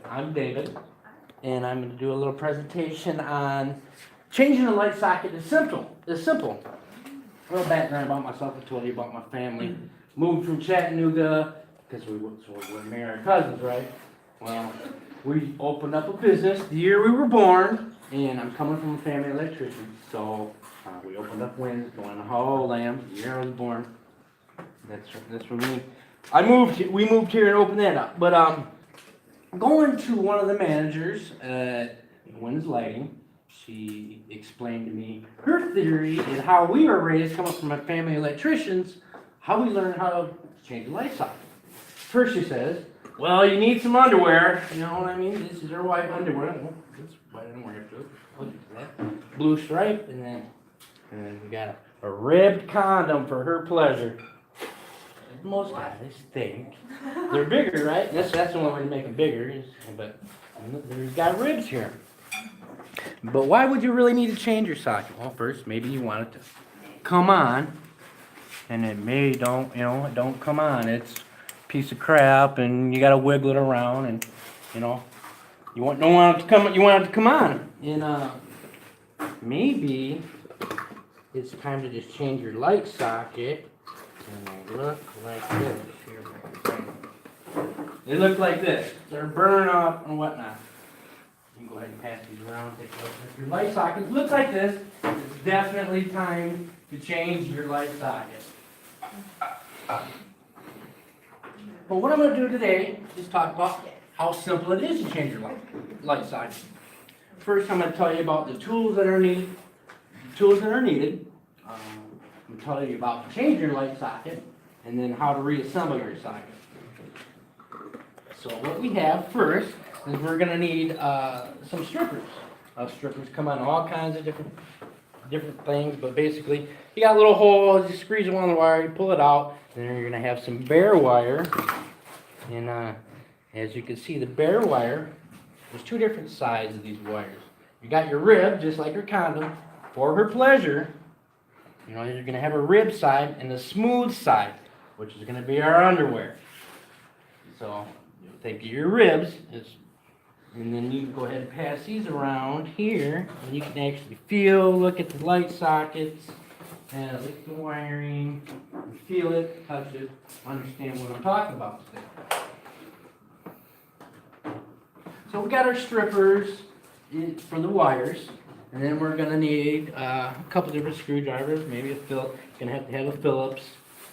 I'm David, and I'm going to do a little presentation on changing a light socket is simple. It's simple. A little background about myself. I told you about my family. Moved from Chattanooga because we're married cousins, right? Well, we opened up a business the year we were born, and I'm coming from a family electrician. So we opened up Wins, going to Hall Lamb, the year I was born. That's for me. We moved here and opened that up. But going to one of the managers at Wins Lighting, she explained to me her theory and how we were raised, coming from a family of electricians, how we learned how to change a light socket. First she says, well, you need some underwear. You know what I mean? This is her white underwear. Oh, this white underwear too. Look at that. Blue stripe, and then we got a ribbed condom for her pleasure. Most guys think they're bigger, right? That's the only way to make them bigger. But there's got ribs here. But why would you really need to change your socket? Well, first, maybe you want it to come on, and it may don't come on. It's a piece of crap, and you got to wiggle it around, and you don't want it to come. You want it to come on, and maybe it's time to just change your light socket. And they look like this. They look like this. They're burning up and whatnot. You can go ahead and pass these around. Take a look. If your light socket looks like this, it's definitely time to change your light socket. But what I'm going to do today is talk about how simple it is to change your light socket. First, I'm going to tell you about the tools that are needed. I'm going to tell you about changing your light socket, and then how to reassemble your socket. So what we have first is we're going to need some strippers. Strippers come on all kinds of different things, but basically you got a little hole, you squeeze one on the wire, you pull it out, and then you're going to have some bare wire. And as you can see, the bare wire, there's two different sides of these wires. You got your rib, just like your condom, for her pleasure. You're going to have a rib side and a smooth side, which is going to be our underwear. So you'll take your ribs, and then you can go ahead and pass these around here, and you can actually look at the light sockets, and look at the wiring, feel it, touch it, understand what I'm talking about today. So we got our strippers for the wires. And then we're going to need a couple different screwdrivers, maybe a Phillips. Going to have a Phillips,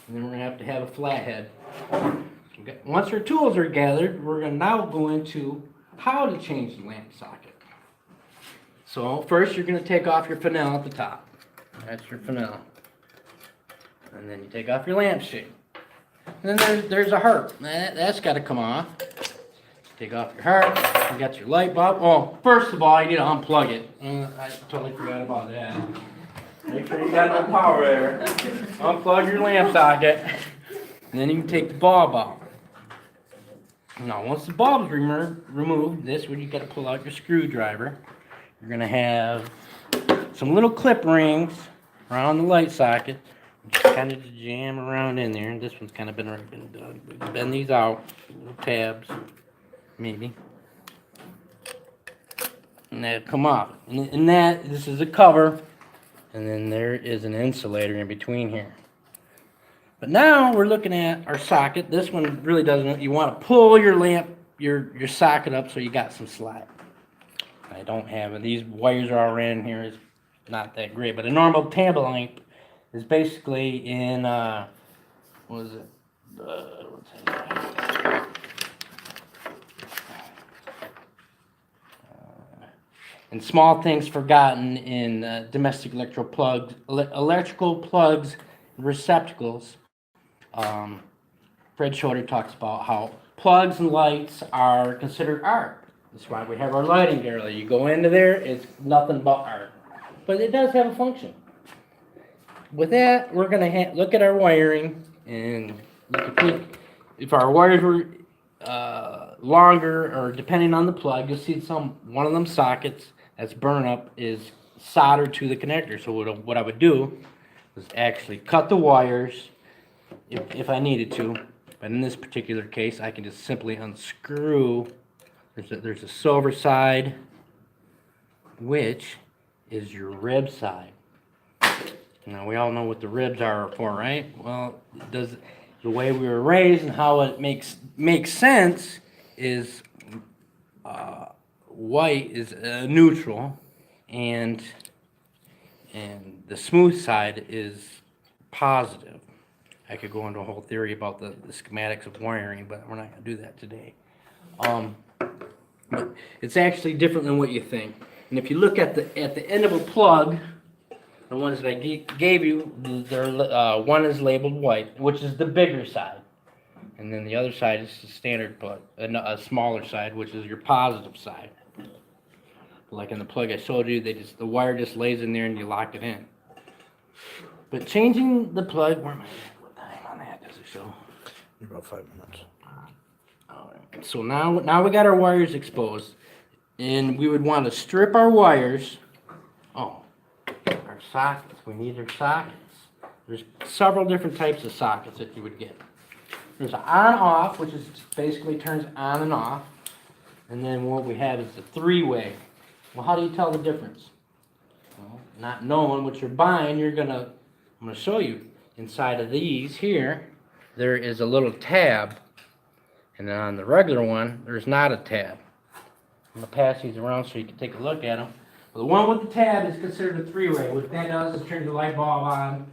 and then we're going to have a flathead. Okay. Once our tools are gathered, we're now go into how to change the lamp socket. So first, you're going to take off your fennel at the top. That's your fennel. And then you take off your lampshade. And then there's a heart. That's got to come off. Take off your heart. You got your light bulb. Oh, first of all, you need to unplug it. I totally forgot about that. Make sure you got no power there. Unplug your lamp socket. And then you can take the bulb out. Now, once the bulb's removed, this one you got to pull out your screwdriver. You're going to have some little clip rings around the light socket. Just kind of jam around in there. This one's kind of been done. Bend these out, little tabs. Maybe. And that'll come off. And this is a cover, and then there is an insulator in between here. But now we're looking at our socket. This one really doesn't. You want to pull your socket up so you got some slack. I don't have it. These wires are already in here. It's not that great, but a normal table lamp is basically in what is it? What's that? And small things forgotten in domestic electrical plugs, receptacles. Fred Schroeder talks about how plugs and lights are considered art. That's why we have our lighting gallery. You go into there, it's nothing but art. But it does have a function. With that, we're going to look at our wiring, and you can think if our wires were longer, or depending on the plug, you'll see one of them sockets that's burn up is soldered to the connector. So what I would do is actually cut the wires if I needed to. But in this particular case, I can just simply unscrew There's a silver side, which is your rib side. Now, we all know what the ribs are for, right? Well, the way we were raised and how it makes sense is white is neutral, and the smooth side is positive. I could go into a whole theory about the schematics of wiring, but we're not going to do that today. But it's actually different than what you think. And if you look at the end of a plug, the ones that I gave you, one is labeled white, which is the bigger side. And then the other side is the standard plug, a smaller side, which is your positive side. Like in the plug I showed you, the wire just lays in there and you lock it in. But changing the plug, where am I at? What time on that does it show? About 5 minutes. Alright, so now we got our wires exposed. And we would want to strip our wires. Oh, our sockets. We need our sockets. There's several different types of sockets that you would get. There's an on-off, which is basically turns on and off. And then what we have is the three-way. Well, how do you tell the difference? Well, not knowing what you're buying, I'm gonna show you. Inside of these here, there is a little tab. And then on the regular one, there's not a tab. I'm gonna pass these around so you can take a look at them. Well, the one with the tab is considered a three-way. What that does is turn the light bulb on.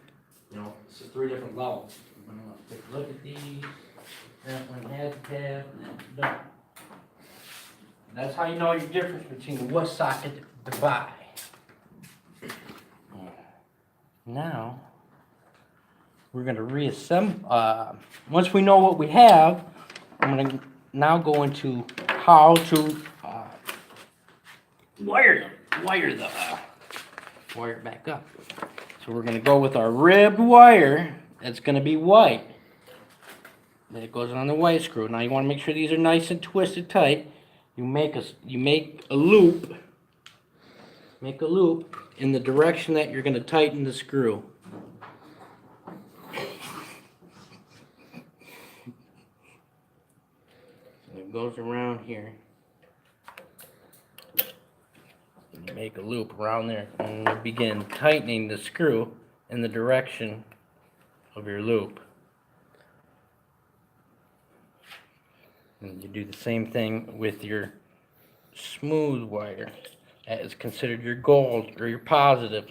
It's 3 different levels. I'm gonna take a look at these. That one has a tab, and that's done. That's how you know your difference between what socket to buy. Now, we're gonna reassemble. Once we know what we have, I'm gonna now go into how to wire it back up. So we're going to go with our ribbed wire. That's going to be white. Then it goes on the white screw. Now you want to make sure these are nice and twisted tight. You make a loop. Make a loop in the direction that you're going to tighten the screw. And it goes around here. You make a loop around there and you begin tightening the screw in the direction of your loop. And you do the same thing with your smooth wire. That is considered your gold or your positive.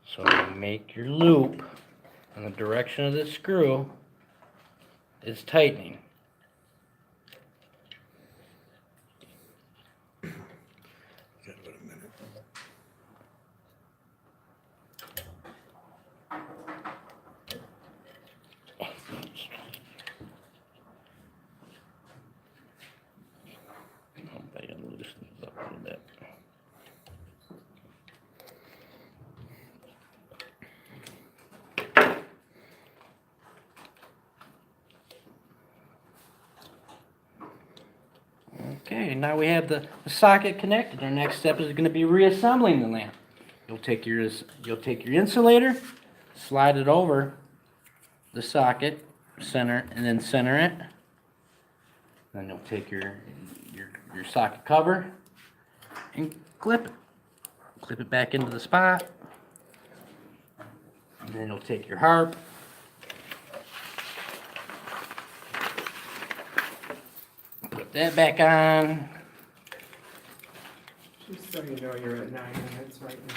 So you make your loop in the direction of the screw is tightening. Okay, now we have the socket connected. Our next step is going to be reassembling the lamp. You'll take your insulator, slide it over the socket, center it. Then you'll take your socket cover and clip it back into the spot. And then you'll take your harp, put that back on. Just so you know, you're at 9 minutes right now.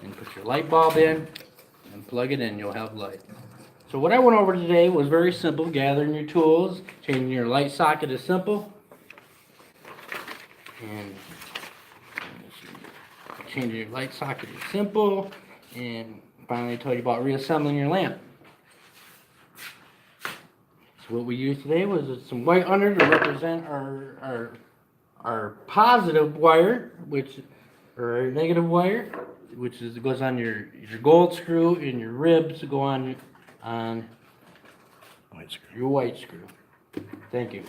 And put your light bulb in and plug it in. You'll have light. So what I went over today was very simple. Gathering your tools, changing your light socket is simple, and changing your light socket is simple, and finally I told you about reassembling your lamp. So what we used today was some white under to represent our positive wire, or our negative wire, which goes on your gold screw, and your ribs go on White screw. your white screw. Thank you.